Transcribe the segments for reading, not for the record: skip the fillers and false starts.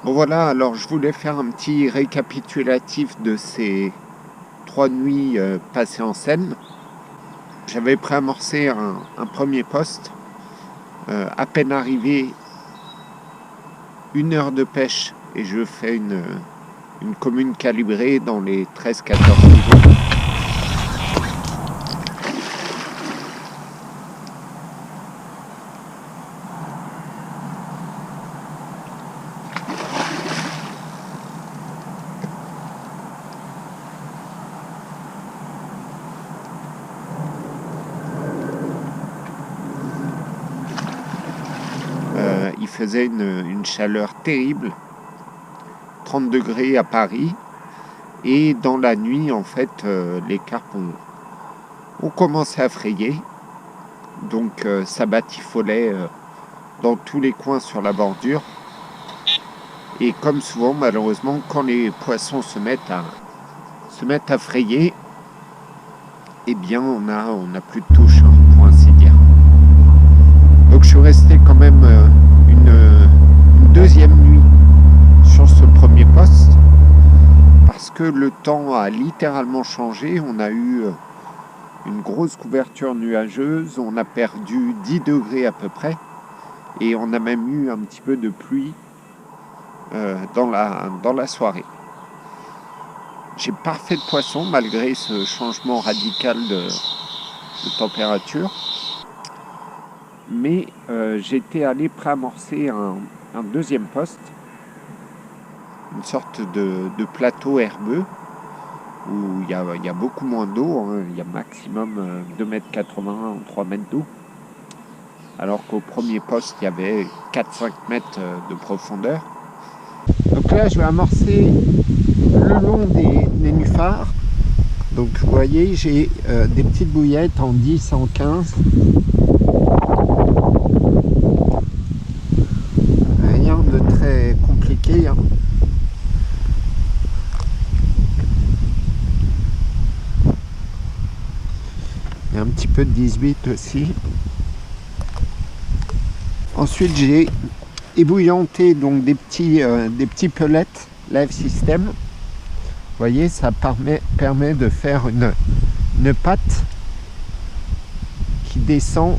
Bon voilà, alors je voulais faire un petit récapitulatif de ces 3 nuits passées en Seine. J'avais préamorcé un premier poste. À peine arrivé, 1 heure de pêche et je fais une commune calibrée dans les 13-14 niveaux. Il faisait une chaleur terrible, 30 degrés à Paris. Et dans la nuit, en fait, les carpes ont commencé à frayer. Donc ça batifolait dans tous les coins sur la bordure. Et comme souvent, malheureusement, quand les poissons se mettent à frayer, eh bien, on a plus de touche, hein, pour ainsi dire. Donc je suis resté quand même une deuxième nuit sur ce premier poste parce que le temps a littéralement changé. On a eu une grosse couverture nuageuse, on a perdu 10 degrés à peu près et on a même eu un petit peu de pluie dans la soirée. J'ai pas fait de poisson malgré ce changement radical de température. Mais j'étais allé préamorcer un deuxième poste, une sorte de plateau herbeux où il y a beaucoup moins d'eau, hein. Il y a maximum 2,80 m, 3 mètres d'eau, alors qu'au premier poste il y avait 4-5 mètres de profondeur. Donc là je vais amorcer le long des nénuphars. Donc vous voyez, j'ai des petites bouillettes en 10, en 15. Rien de très compliqué, hein. Il y a un petit peu de 18 aussi. Ensuite j'ai ébouillanté donc des petits pellets Live System. Vous voyez, ça permet de faire une pâte qui descend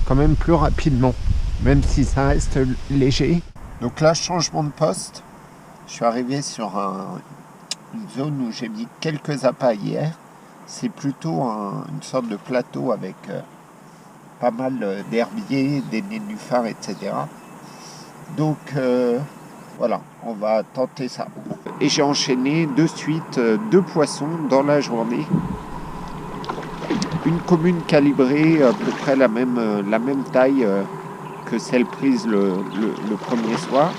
quand même plus rapidement, même si ça reste léger. Donc là, changement de poste. Je suis arrivé sur une zone où j'ai mis quelques appâts hier. C'est plutôt une sorte de plateau avec pas mal d'herbiers, des nénuphars, etc. Donc voilà, on va tenter ça. Et j'ai enchaîné de suite 2 poissons dans la journée. Une commune calibrée à peu près la même taille que celle prise le premier soir.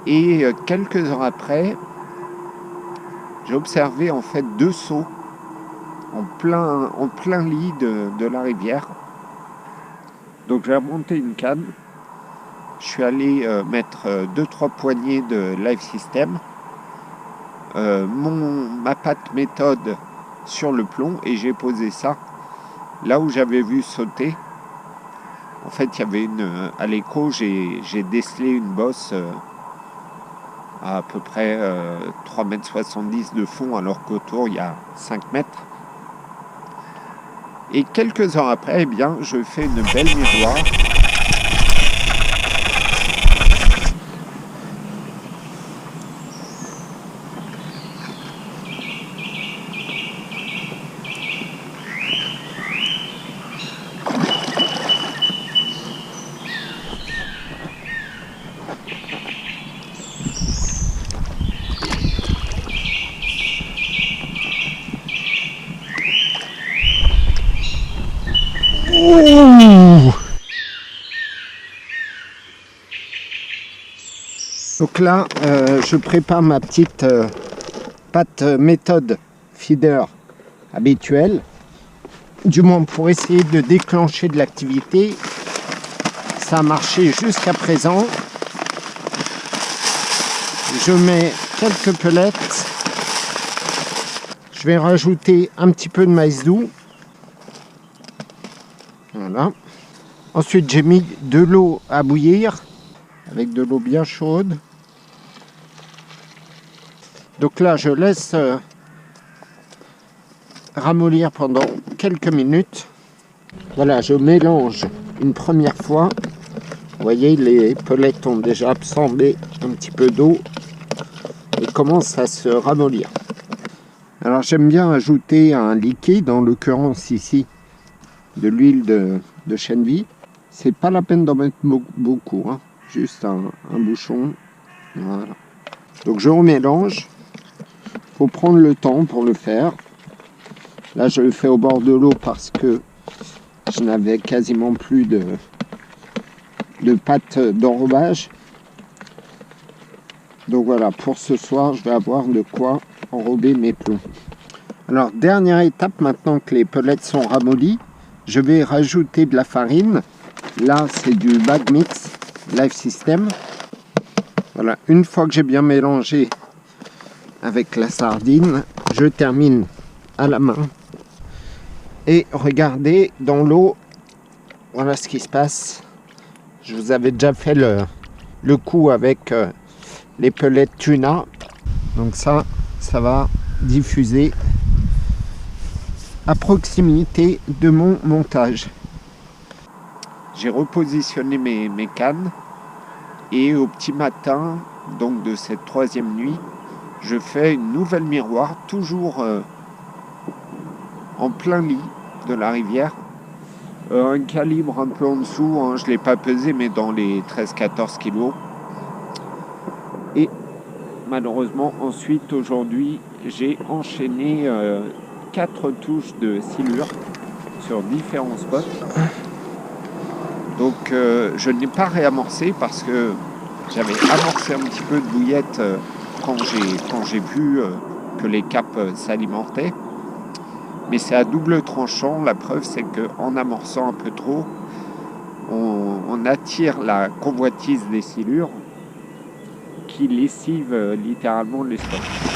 Et quelques heures après, j'ai observé en fait 2 seaux en plein lit de la rivière. Donc j'ai remonté une canne. Je suis allé mettre 2-3 poignées de Live System, ma pâte méthode sur le plomb et j'ai posé ça là où j'avais vu sauter. En fait, il y avait à l'écho, j'ai décelé une bosse à peu près 3,70 m de fond, alors qu'autour il y a 5 mètres. Et quelques heures après, eh bien, je fais une belle miroir. Ouh. Donc là, je prépare ma petite pâte méthode feeder habituelle, du moins pour essayer de déclencher de l'activité Ça a marché jusqu'à présent. Je mets quelques pellets. Je vais rajouter un petit peu de maïs doux. Voilà. Ensuite, j'ai mis de l'eau à bouillir avec de l'eau bien chaude. Donc là, je laisse ramollir pendant quelques minutes. Voilà, je mélange une première fois. Vous voyez, les pellets ont déjà absorbé un petit peu d'eau et commencent à se ramollir. Alors j'aime bien ajouter un liquide, en l'occurrence ici, de l'huile de chènevis. C'est pas la peine d'en mettre beaucoup, hein. Juste un bouchon. Voilà. Donc je remélange. Il faut prendre le temps pour le faire. Là je le fais au bord de l'eau parce que je n'avais quasiment plus de pâte d'enrobage. Donc voilà, pour ce soir, je vais avoir de quoi enrober mes plombs. Alors, dernière étape, maintenant que les pellets sont ramollis, je vais rajouter de la farine. Là, c'est du bag mix Life System. Voilà, une fois que j'ai bien mélangé avec la sardine, je termine à la main. Et regardez, dans l'eau, voilà ce qui se passe. Je vous avais déjà fait le coup avec les pellets tuna. Donc ça va diffuser à proximité de mon montage. J'ai repositionné mes cannes et au petit matin, donc de cette troisième nuit, je fais une nouvelle miroir, toujours en plein lit de la rivière. Un calibre un peu en dessous, hein, je ne l'ai pas pesé, mais dans les 13-14 kilos. Et malheureusement, ensuite, aujourd'hui, j'ai enchaîné 4 touches de silure sur différents spots. Donc, je n'ai pas réamorcé parce que j'avais amorcé un petit peu de bouillette quand j'ai vu que les capes s'alimentaient. Mais c'est à double tranchant. La preuve, c'est qu'en amorçant un peu trop, on attire la convoitise des silures qui lessive littéralement les stocks.